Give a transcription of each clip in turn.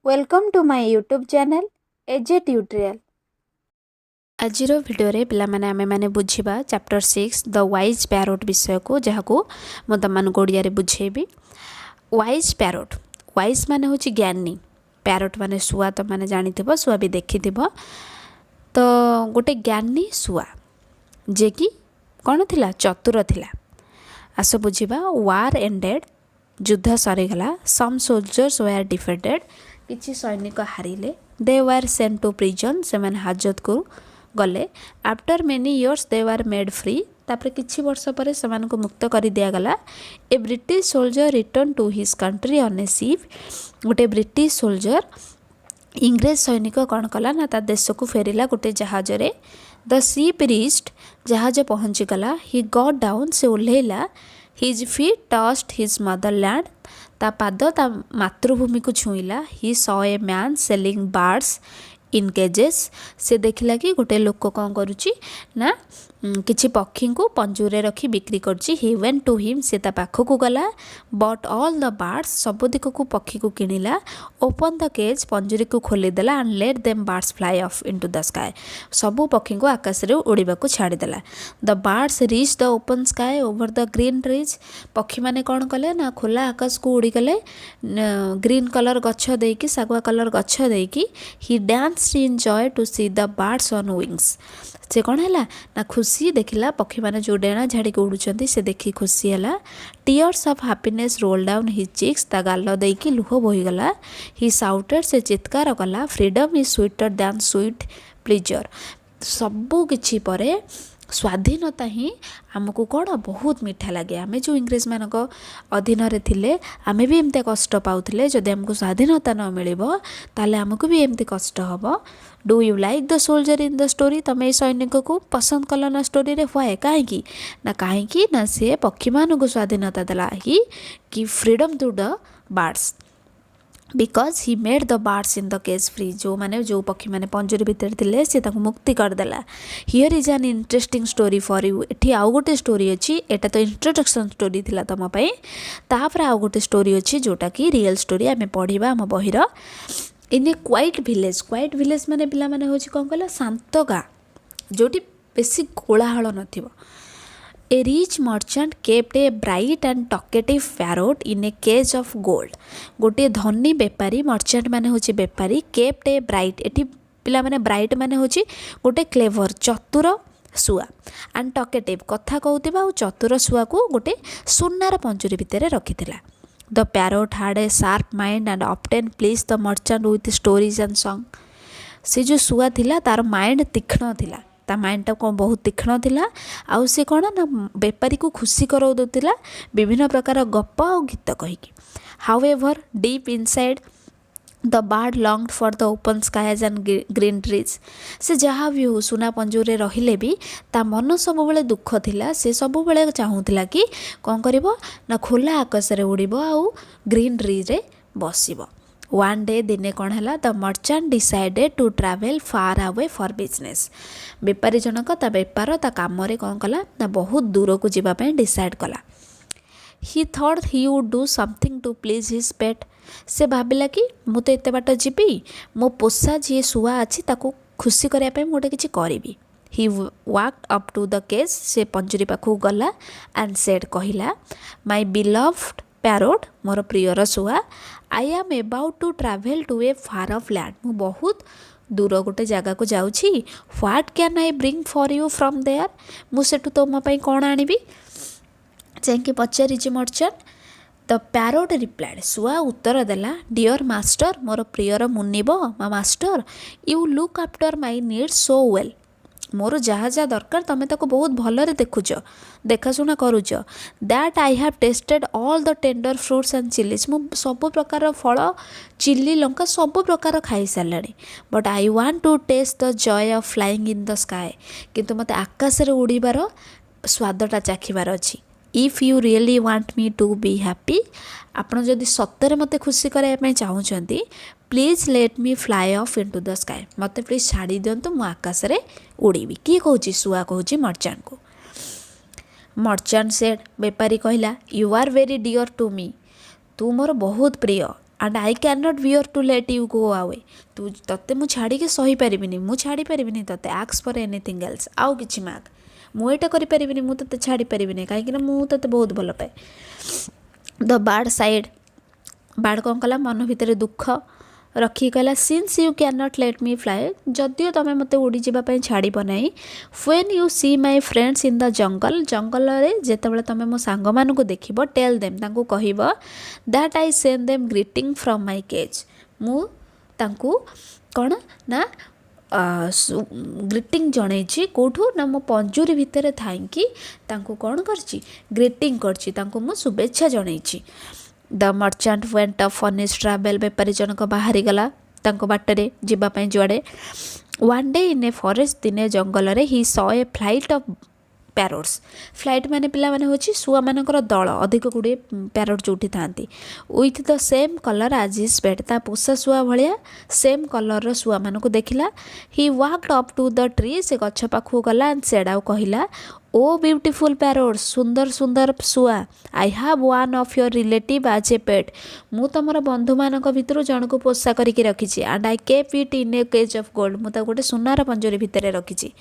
Welcome to my YouTube channel AJ Tutorial. आजिर video रे पिला माने आमे माने बुझिबा चैप्टर 6 द वाइज पैरोट विषय को जहाको म तमन गोडिया रे बुझेबी। वाइज पैरोट वाइज माने होची ज्ञानी, पैरोट माने सुआ तो माने जानिथिबो, सुआ भी देखिथिबो। तो गोटे ज्ञानी सुआ जे कि कोन थिला, चतुर थिला। आस बुझिबा। वार एंडेड, युद्ध सरी गला। सम सोल्जर्स वेयर डिफेटेड, किछि सैनिक हारिले। दे वर सेंट टू प्रिजन, से माने हाजत को गले। After many years they were made free, तापर किछि वर्ष पर से को मुक्त कर दिया गला। A British soldier return to his country on a ship, गोटे ब्रिटिश सोल्जर इंग्रेज सैनिक कौन कला ना ता देश को फेरिला गोटे जहाज रे। द शिप रीच्ड, जहाज पहुँची गला। ही गॉट डाउन, से ओह्लैला। His feet touched his motherland, ता पाद ता मातृभूमि को छुईला। He saw a man selling birds in cages, से देखला कि गोटे लोक कौन करुच्ची ना किछि पक्षी को पंजुरे रखी बिक्री करछि। ही वेंट टू हिम, से ता पाख को गला। बट ऑल द बर्ड्स, सब दिक को पक्षी को किनिला। ओपन द केज, पंजुरी को खोलीदेला। And let them birds fly off into the sky, सबू पक्षी को आकाश रे उड़ीबा को छाड़ीदेला। The birds reach the open sky over the green trees, पक्षी माने कौन कले ना खोला आकाश को उड़ी गले ग्रीन कलर गछ देकी, सागुआ कलर गछ देकी। He danced in joy to see the birds on wings, से कौन है ना खुशी देखिला पक्षी मैंने जो डेणा झाड़ी के उड़ुंट से देखी खुशी है। Tears of happiness roll down his cheeks, ता गाल देकी लुह बोहीगला। ही साउटेड, से चित्कार कला। Freedom is sweeter than sweet pleasure, सबू किछि परे स्वाधीनता ही आमको कौन बहुत मीठा लगे। आमे जो इंग्रेज मानक अधीन रे थिले आमे भी एमते कष्ट पाउथिले। जदि हमको स्वाधीनता न मिलिबो ताले हमको भी एमते कष्ट हबो। Do you like the soldier in the story, तमे सैनिक को पसंद कल ना स्टोरी रे। व्हाई, कहीं ना से पक्षी मान को स्वाधीनता देला कि freedom to the birds, because he made the birds in the cage free, जो माने जो पक्षी माने पंजुरी भितर थिले से ताको मुक्ति करदेला। Here is an interesting story for you, एठी आउ गोटे स्टोरी अच्छी। एटा तो इंट्रोडक्शन स्टोरी थिला तम पई, तापर आउ गोटे स्टोरी अच्छी जोटा कि रियल स्टोरी आमे पढ़िबा हम बहिर। इन ए क्वाइट विलेज माने पिला माने होची कोन कहला, शांत गाँ जोटी बेसी कोलाहल नथिबो। A rich merchant kept a bright and talkative parrot in a cage of gold, गोटे धनी बेपारी, मर्चेंट माने होची बेपारी। केप्ट ए ब्राइट, एठी पिला माने ब्राइट माने होची गोटे क्लेवर चतुर सुआ। एंड टकेटिव, कथा कहूथिबा और चतुर सुआ को गोटे सुनार पंजुरी भितर रखिथिला। The parrot had a sharp mind and often please the merchant with stories and song, से जो सुआ थिला तार माइंड तीक्ष्ण थिला, ता माइंडटा कौन बहुत तीक्ष्ण थिला। आउ से कौन ना बेपारी को खुशी कराउ दउतिला विभिन्न प्रकार गप और गीत कहीकि। However deep inside the bird longed for the open skies and green trees, से जहाँ भी हो सुना पंजुरे रहिले भी ता मन सब बेले दुख थिला। से सब बेले चाहूला कि कौन करिवो ना खोला आकाश रे उड़िबो आउ ग्रीन ट्रीज रे बसिबो। वन डे दिने कौन है, the merchant decided to travel far away for business, बेपारी जनक ता बेपार ता काम रे कौन कला ना बहुत दूर को जीवाई डिसाइड कला। He thought he would do something to please his pet, से भाविला कि मु तो एते बाट जीवी, मो पोषा जी सुआ अच्छी ताको खुशी करने गोटे किसी करी। He walked up to the cage, से पंजुरी पाखु गला। एंड सेड, कहला, माय बिलव्ड पैरोट, मोर प्रियर सुआ, I am about to travel to a far off land, मु बहुत दूर गोटे जगह को जाऊँगी। What can I bring for you from there, मुझे तुम कौन आनिबी जाकि पचारिची मर्चेंट। द पैरोट रिप्लाइड, सुआ उत्तर देला, डियर मास्टर, मोर प्रियर मुनिब मा master, you look after my needs so well, मोर जहाँ जहाँ दरकार तमें ताको बहुत भलरे देखुच, देखाशुना करुच। That I have tasted all the tender fruits and chillies, मु सब प्रकार फल चिली लंका सब प्रकार खाई सारे। But I want to taste the joy of flying in the sky, किंतु मते आकाश रे उड़ीबार स्वादटा चाखिबार अछि। If you really want me to be happy, आपन जदि सत्तरे मते खुशी कराया चाहूँगी, please let me fly off into the sky, मते प्लीज छाड़ी दिंतु मु आकाश रे उड़ीबी। किए कहूँ, सुआ कहूँ मर्चेंट को। मर्चेंट सेड, बेपारी कहला, you are very dear to me, तू मोर बहुत प्रिय। And I can not bear to let you go away तू तते मु छाड़ी के सही पारिबिनी मु छाड़ी पारिबिनी तते आस्क फॉर एनीथिंग एल्स आउ किछि माग मु एटा करि पारिबिनी मु तते छाड़ी पारिबिनी काहे कि मु तते बहुत भल पाए द बार्ड साइड बार्ड कौन कला मन भितर दुख रखी कहला since you can not let me fly जदियो तुम मत उड़ी जावाई छाड़ब ना when you see my friends in the jungle जंगल जिते तुम मो सांग मानू देख टेल देम तांको कहब that I send them greeting from my cage मु तांको कौन ना ग्रीटिंग जनई कौटू ना मो पंजुरी भितर थाईकी तांको कौन करची ग्रीटिंग करची तांको मु शुभेच्छा जनई the merchant went up on his travel बेपारी जनक बाहरी गला तांको बाटरे जीवाई जुआड़े one day in a forest दिने जंगल रे he saw a flight of parrots flight माने पिला माने होची सुआ मानकर दल अधिक गुड़े पैरोट जोठी थांती with the same colour as his pet ता पोषा सुआ भलिया सेम कलर सुआ मानक देखिला he walked up to the tree से गछ पाखु गला एंड सेड आउ कहिला ओ ब्यूटीफुल पैरोट सुंदर सुंदर सुआ I have one of your relative as a पेट मु तमर बंधु मानक भितर जन को पोषा करके रखी and I kept it in a cage of gold मु गोटे सुनार पंजरी भितर रखी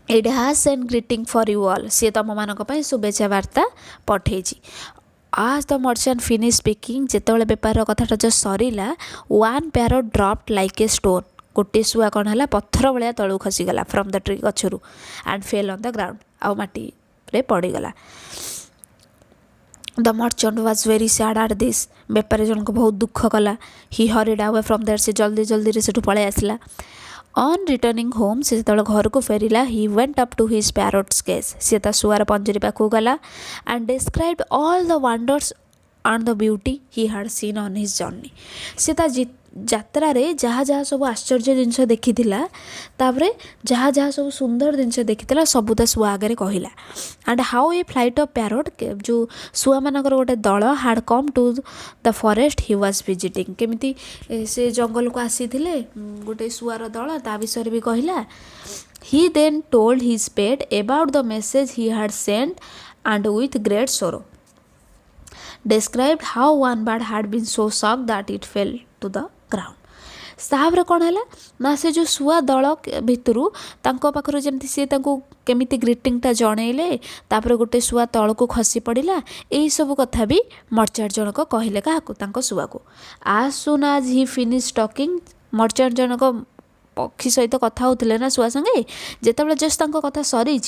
it has send greeting for you all सी तुम मानक शुभेच्छा वार्ता पठे आज द मर्चेंट फिनिश स्पीकिंग जिते बेपार कथाटा जो सरला one parrot dropped like a stone गोटे शुआ कौन है पत्थर भाया तलू खसीगला फ्रॉम द ट्री गचरू and fell on the ground आउ माटी रे पड़गला the merchant was very sad at this बेपारी जन को बहुत दुख कला he hurried away from there से जल्दी जल्दी से पलि आसला ऑन रिटर्निंग होम से जो घर को फेरिला he went up to his parrot's cage सी शुआर पंजरी पाखु गला and described all the wonders and the beauty he had seen on his journey सी यात्रा रे जहाँ जहाँ सब आश्चर्य जिनस देखी तापरे जहाँ जहाँ सब सुंदर जिनस देखी सबू ता शुआ आगे कहला and how a flight of parrot जो शुआ मानकर गोटे दल had come to the forest he was visiting केमिति से जंगल को आसी गोटे शुआर दल ता विषय भी कहला he then told his pet about the message he had sent and with great sorrow described how one bird had been so shocked that it fell to the ground साहब कौन है ना से जो शुआ दल भितर पाखर जमी सी केमिति ग्रीटिंगटा जनइले तापर गोटे शुआ तल को खसी पड़ा यही सब कथा भी मर्चेंट जनक कहले क्या शुआ को आज सुन आज ही फिनिश टॉकिंग मर्चेंट जनक पक्षी सहित कथा होते ना शुआ संगे जिते जस्ट कथा सरी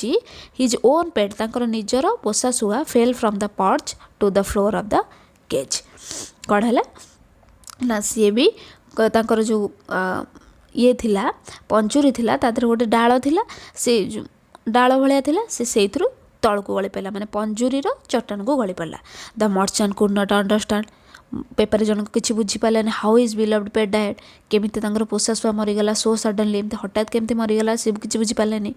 हिज ओन पेट तांकर निजर पोषा शुआ fell from the perch to the floor of the cage कौन है ना सी भी तांकर जो ये थिला पंचुरी थिला तादर गोटे डाल थिला से डाल भलिया थिला से तल को गली पड़ा माने पंजुरी चट्टान को गली पड़ा the merchant could not understand पेपर जन किसी बुझीपारे how his beloved pet died केमिति पोषा शुआ मरीगला सो सडनली एमती हठात केमती मरीगला सी किसी बुझीपारे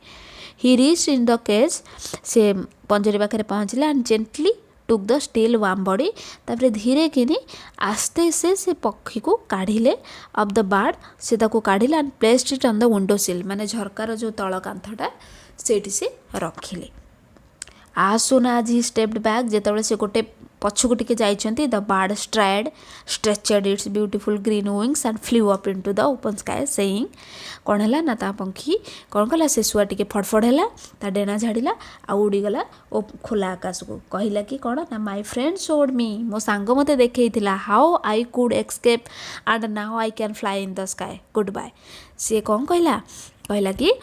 he reached in the cage से पंजरी पाखे पहुँचला and gently took the still warm body तापर धीरे किनी आस्ते से पक्षी को काढ़िले ऑफ द बार्ड से काढ़िले and placed it on the window sill माने झरकार जो तल कांथटा सेठी से रखिले आज सुन आज ही स्टेप्ड बैक जिते से गोटे पछकू टिके जाइछंती the bird stretched its beautiful green wings and flew up into the open sky saying कौन है ना ता पंखी कौन कला से शुआ टिके फड़फड़ है ता डेना झाड़िला आ उड़ीगला ओ खोला आकाश को कहला कि कौन ना माय फ्रेंड शोड मी मो सांग मते देखैथिला how I could escape and now I can fly in the sky good bye सी कौन कहला कि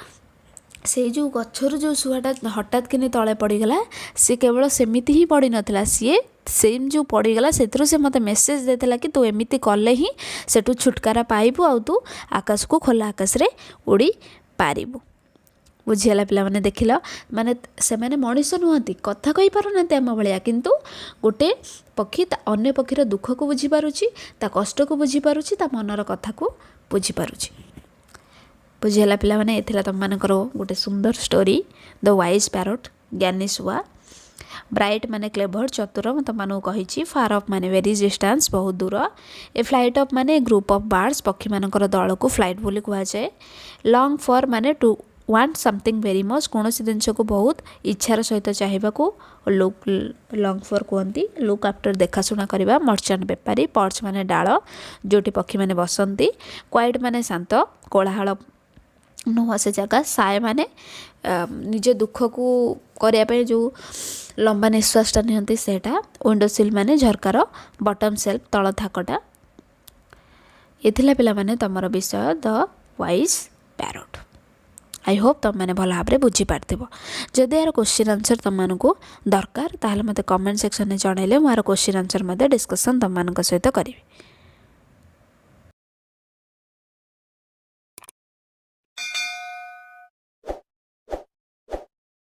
से जो गचर जो शुआटा हठात कि तले पड़गला सी केवल सेमिति ही पड़ नाला सी सेम जो पड़गला से मत मेसेज देता कि तू एमती कले ही सेठू छुटकारा पाइबू आ तू आकाश को खोला आकाश रे उड़ी पारिबू बुझीगला पिला माने देखिल माने से माने मनीष नुहति कथा कहि पारु ना आम भाया किंतु गोटे पक्षी अन्य पक्षीर दुख को बुझी पारुछि ता कष्ट को बुझी पारुछि ता मनर कथा को बुझी पारुछि बुझीगला पिला माने एथिला तुम मानकर गोटे सुंदर स्टोरी द वाइज पैरोट ज्ञानी शुआ ब्राइट माने क्लेवर चतुर तुम मानू कही फार ऑफ माने वेरी डिस्टेंस बहुत दूर ए फ्लाइट ऑफ माने ग्रुप ऑफ बर्ड्स पक्षी मानकर दल को फ्लाइट बोली कहुए लॉन्ग फॉर माने to want something very much कौन जिनस को बहुत इच्छार सहित चाहिए लुक लंग फॉर कहती लुक आफ्टर देखाशुना करवा मर्चेंट बेपारी पर्च माने डाल जोटी पक्षी माने बसंती क्वाइट माने शांत कोलाहल नुह से जगह साए माने निज दुख को करने जो लंबा निश्वासटा नियंती सेटा विंडोसिल माने झरकार बटम सेल्फ तल थाकटा ये पिला माने तमर विषय the wise parrot. I hope तुम मैंने भल भाव बुझीपार जदि यार क्वेश्चन आंसर तुमको दरकार ताहले मते कमेंट सेक्शन में जनइले मोर क्वेश्चन आंसर डिस्कसन तुम सहित करी।